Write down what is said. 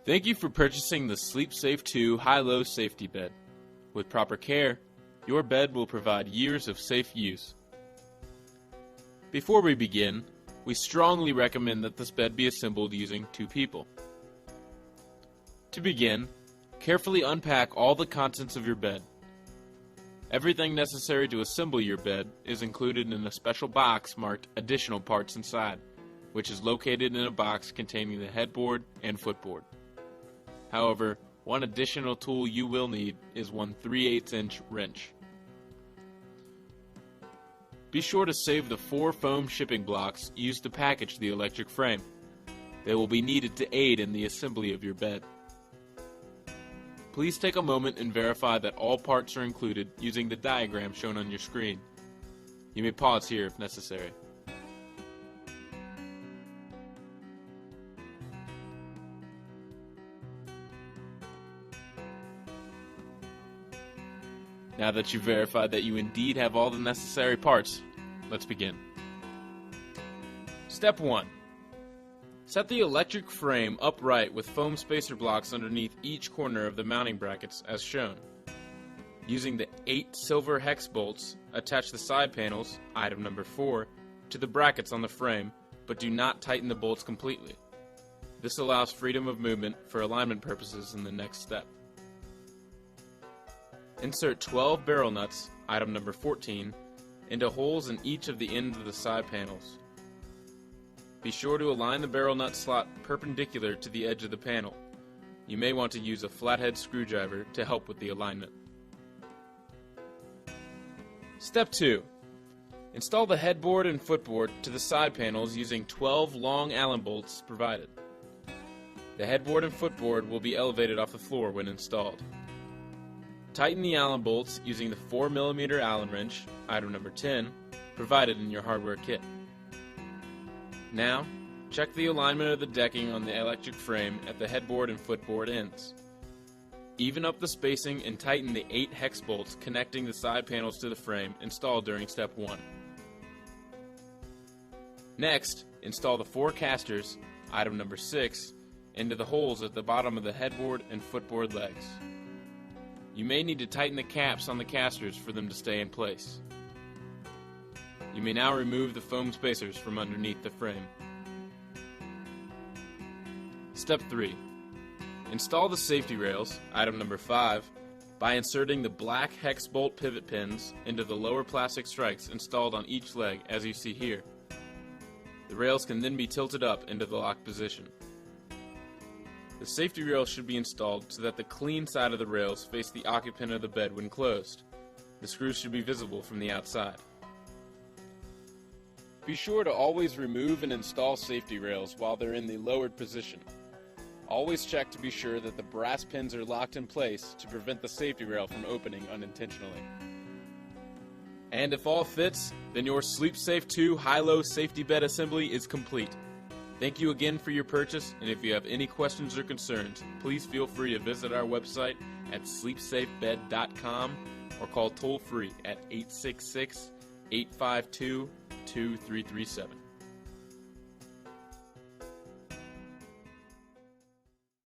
Thank you for purchasing the SleepSafe II HiLo Safety Bed. With proper care, your bed will provide years of safe use. Before we begin, we strongly recommend that this bed be assembled using 2 people. To begin, carefully unpack all the contents of your bed. Everything necessary to assemble your bed is included in a special box marked Additional Parts Inside, which is located in a box containing the headboard and footboard. However, one additional tool you will need is one 3/8-inch wrench. Be sure to save the 4 foam shipping blocks used to package the electric frame. They will be needed to aid in the assembly of your bed. Please take a moment and verify that all parts are included using the diagram shown on your screen. You may pause here if necessary. Now that you've verified that you indeed have all the necessary parts, let's begin. Step 1. Set the electric frame upright with foam spacer blocks underneath each corner of the mounting brackets as shown. Using the 8 silver hex bolts, attach the side panels, item number 4, to the brackets on the frame, but do not tighten the bolts completely. This allows freedom of movement for alignment purposes in the next step. Insert 12 barrel nuts, item number 14, into holes in each of the ends of the side panels. Be sure to align the barrel nut slot perpendicular to the edge of the panel. You may want to use a flathead screwdriver to help with the alignment. Step 2. Install the headboard and footboard to the side panels using 12 long Allen bolts provided. The headboard and footboard will be elevated off the floor when installed. Tighten the Allen bolts using the 4mm Allen wrench, item number 10, provided in your hardware kit. Now, check the alignment of the decking on the electric frame at the headboard and footboard ends. Even up the spacing and tighten the 8 hex bolts connecting the side panels to the frame installed during step 1. Next, install the 4 casters, item number 6, into the holes at the bottom of the headboard and footboard legs. You may need to tighten the caps on the casters for them to stay in place. You may now remove the foam spacers from underneath the frame. Step 3. Install the safety rails, item number 5, by inserting the black hex bolt pivot pins into the lower plastic strikes installed on each leg as you see here. The rails can then be tilted up into the locked position. The safety rails should be installed so that the clean side of the rails face the occupant of the bed when closed. The screws should be visible from the outside. Be sure to always remove and install safety rails while they're in the lowered position. Always check to be sure that the brass pins are locked in place to prevent the safety rail from opening unintentionally. And if all fits, then your SleepSafe II HiLo Safety Bed assembly is complete. Thank you again for your purchase, and if you have any questions or concerns, please feel free to visit our website at sleepsafebed.com or call toll-free at 866-852-2337.